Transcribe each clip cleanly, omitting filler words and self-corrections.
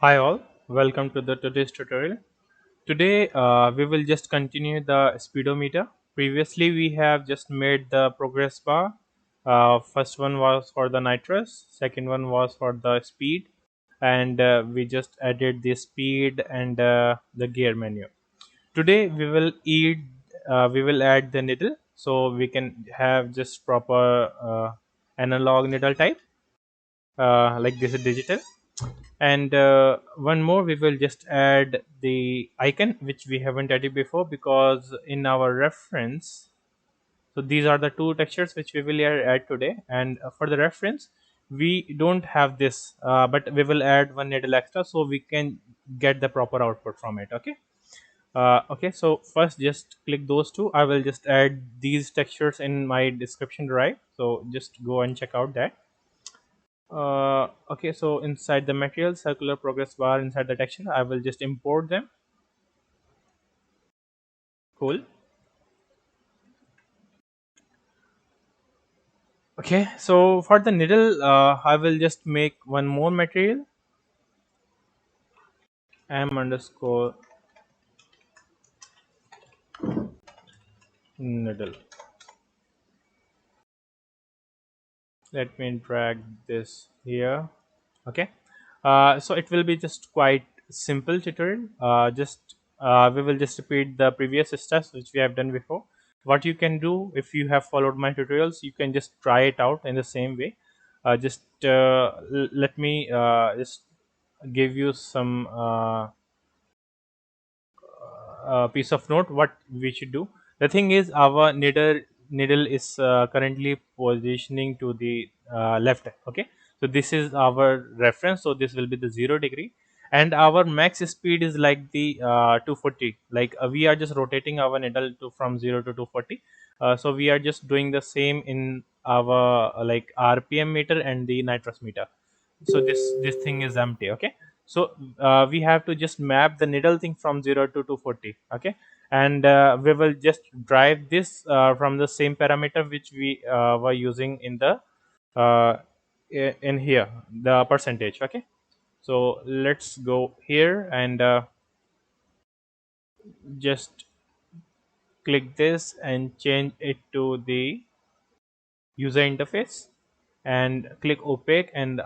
Hi all, welcome to the today's tutorial. Today we will just continue the speedometer. Previously we have just made the progress bar. First one was for the nitrous, second one was for the speed, and we just added the speed and the gear menu. Today we will add the needle, so we can have just proper analog needle type, like this is digital. And one more, we will just add the icon which we haven't added before, because in our reference, so these are the two textures which we will add today. And for the reference, we don't have this, but we will add one needle extra so we can get the proper output from it. Okay, so first just click those two. I will just add these textures in my description drive, so just go and check out that. Okay, so inside the material circular progress bar, inside the texture, I will just import them. Cool. Okay, so for the needle, I will just make one more material, m underscore needle. Let me drag this here. Okay, so it will be just quite simple tutorial. Just We will just repeat the previous steps which we have done before. What you can do, if you have followed my tutorials, you can just try it out in the same way. Just let me just give you some piece of note what we should do. The thing is, our needle is currently positioning to the left. Okay, so this is our reference, so this will be the 0 degree, and our max speed is like the 240. Like we are just rotating our needle to from 0 to 240. So we are just doing the same in our like rpm meter and the nitrous meter. So this thing is empty. Okay, so we have to just map the needle thing from 0 to 240. Okay, and we will just drive this from the same parameter which we were using in the uh, in here, the percentage. Okay, so let's go here and just click this and change it to the user interface, and click opaque, and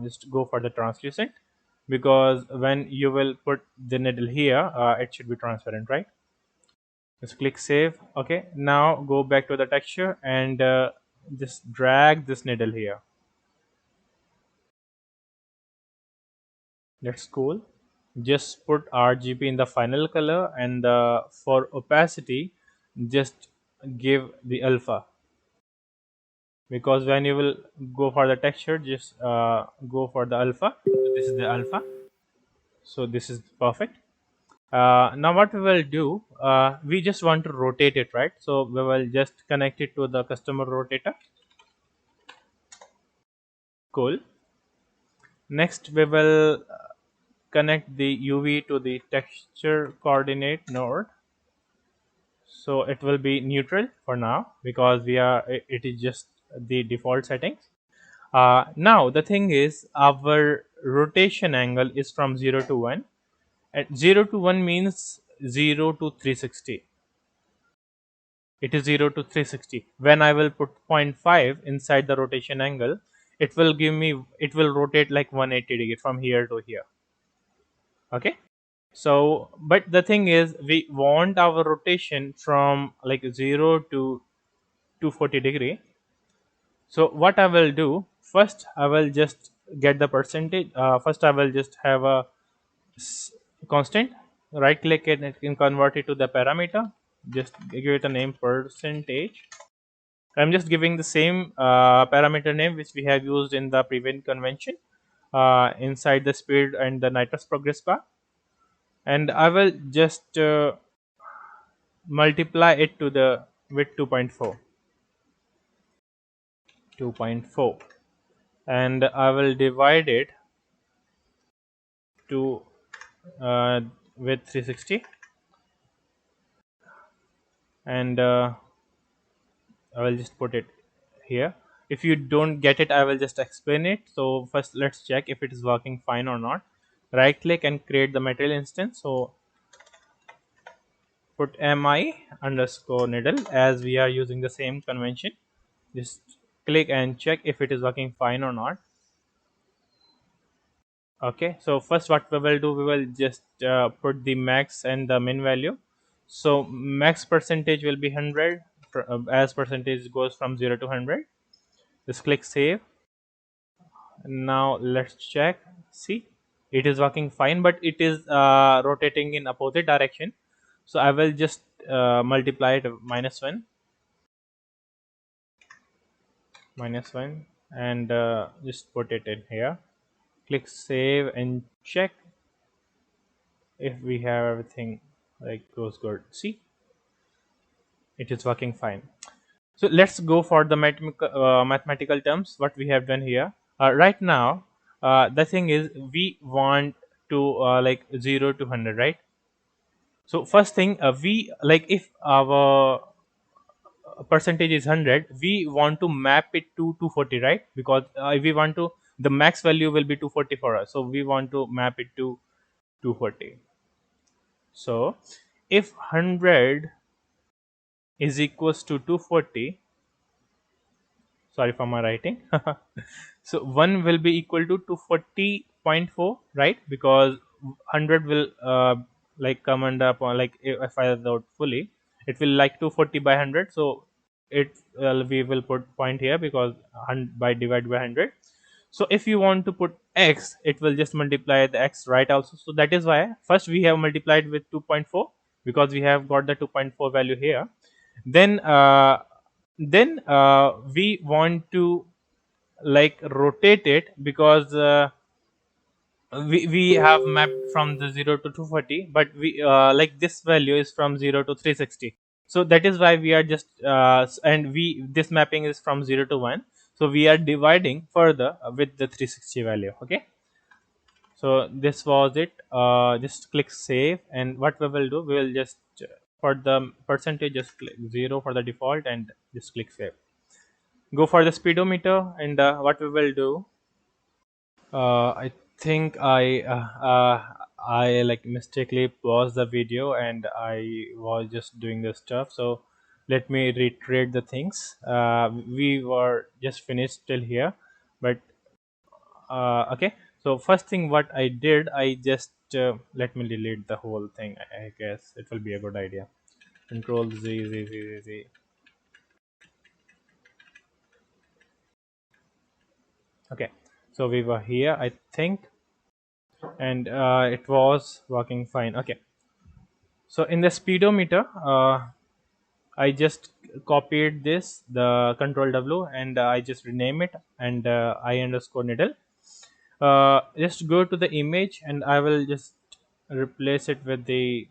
just go for the translucent, because when you will put the needle here, it should be transparent, right? Just click save. Okay, now go back to the texture and just drag this needle here. That's cool. Just put RGB in the final color, and for opacity, just give the alpha, because when you will go for the texture, just go for the alpha. So this is the alpha, so this is perfect. Now what we will do, we just want to rotate it, right? So we will just connect it to the customer rotator. Cool. Next we will connect the UV to the texture coordinate node, so it will be neutral for now, because it is just the default settings. Now the thing is, our rotation angle is from 0 to 1. At 0 to 1 means 0 to 360. It is 0 to 360. When I will put zero point 0.5 inside the rotation angle, it will rotate like 180 degree from here to here. Okay, so but the thing is, we want our rotation from like 0 to 240 degree. So what I will do, first I will just get the percentage. First I will just have a constant, right click it, and it can convert it to the parameter. Just give it a name, percentage. I'm just giving the same parameter name which we have used in the previous convention, inside the speed and the nitrous progress bar, and I will just multiply it to the with 2.4, and I will divide it to with 360, and I will just put it here. If you don't get it, I will just explain it. So first let's check if it is working fine or not. right click and create the material instance. So put mi underscore needle, as we are using the same convention. Just click and check if it is working fine or not. Okay, so first what we will do, we will just put the max and the min value. So max percentage will be 100, as percentage goes from 0 to 100. Just click save. Now let's check. See, it is working fine, but it is rotating in opposite direction. So I will just multiply it -1, -1, and just put it in here. Click save and check if we have everything like goes good. See, it is working fine. So let's go for the mathematical terms what we have done here. Right now, the thing is we want to like 0 to 100, right? So first thing, we like, if our percentage is 100, we want to map it to 240, right? Because if we want to, the max value will be 240 for us, so we want to map it to 240. So if 100 is equals to 240, sorry for my writing. So 1 will be equal to 240.4, right? Because 100 will like come under upon, like if I wrote fully, it will like 240 by 100. So it we will put point here because by divide by 100. So if you want to put x, it will just multiply the x, right? Also, so that is why first we have multiplied with 2.4, because we have got the 2.4 value here. Then we want to like rotate it, because we have mapped from the 0 to 240, but we like this value is from 0 to 360. So that is why we are just and we this mapping is from 0 to 1, so we are dividing further with the 360 value. Okay, so this was it. Just click save, and what we will do, we will just for the percentage, just click 0 for the default and just click save. Go for the speedometer, and what we will do, I think I like mistakenly paused the video and I was just doing the stuff. So let me reiterate the things. We were just finished till here, but okay. So first thing what I did, I just let me delete the whole thing. I guess it will be a good idea. Control Z Z Z Z Z. Okay. So we were here, I think, and it was working fine. Okay. So in the speedometer, I just copied this, the control W, and I just rename it, and I underscore needle. Just go to the image, and I will just replace it with the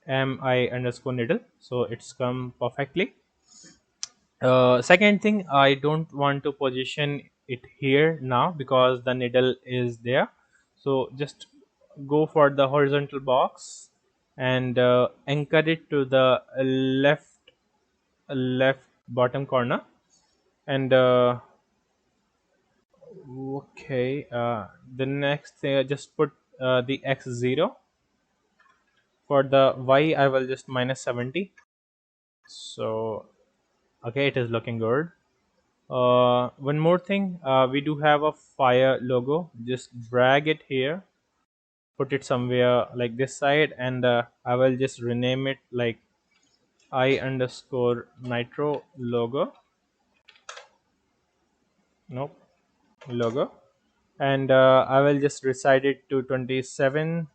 mi underscore needle, so it's come perfectly. Second thing, I don't want to position it here now because the needle is there. So just go for the horizontal box and anchor it to the left bottom corner. And okay, the next thing, just put the x0. For the y, I will just -70. So okay, it is looking good. One more thing, we do have a fire logo. Just drag it here, put it somewhere like this side, and I will just rename it like I underscore nitro logo. Nope, logo. And I will just reside it to 27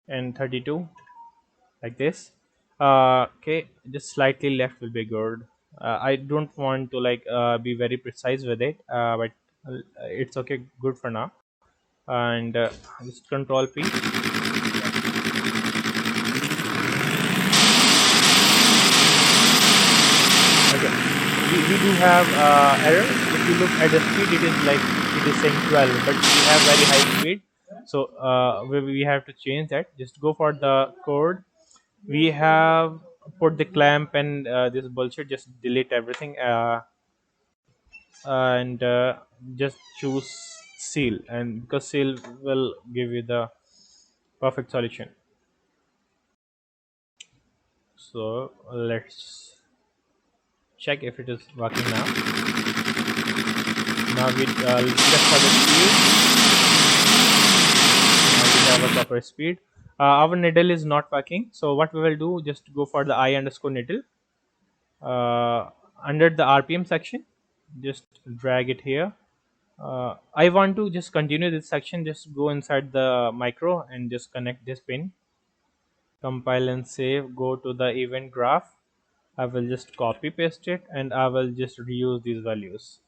and 32, like this. Okay, just slightly left will be good. I don't want to like be very precise with it, but it's okay, good for now. And just control P. Okay, we do have error. If you look at the speed, it is like it is saying 12, but we have very high speed. So we have to change that. Just go for the code. We have put the clamp and this bullshit. Just delete everything and just choose seal, and because seal will give you the perfect solution. So let's check if it is working now. Now we check for the speed. Now we have a proper speed. Our needle is not working, so what we will do, just go for the I underscore needle under the RPM section. Just drag it here. I want to just continue this section. Just go inside the micro and just connect this pin. Compile and save. Go to the event graph. I will just copy paste it and I will just reuse these values.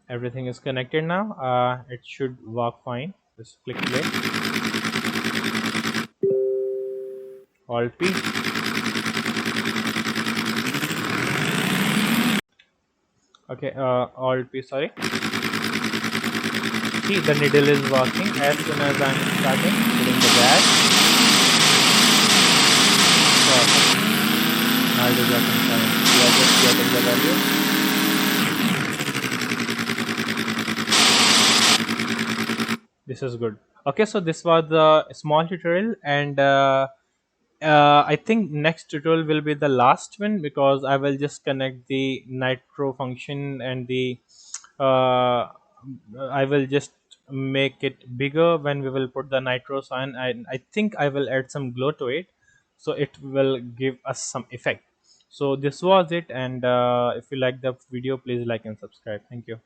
Everything is connected now. It should work fine. Just click play. Alt P. Okay, Alt P. Sorry. See, the needle is working as soon as I'm starting putting the gas. Perfect. Now it is working fine. We are just getting the value. This is good. Okay, so this was the small tutorial, and I think next tutorial will be the last one, because I will just connect the nitro function and the uh, I will just make it bigger when we will put the nitros on. I think I will add some glow to it, so it will give us some effect. So this was it, and if you like the video, please like and subscribe. Thank you.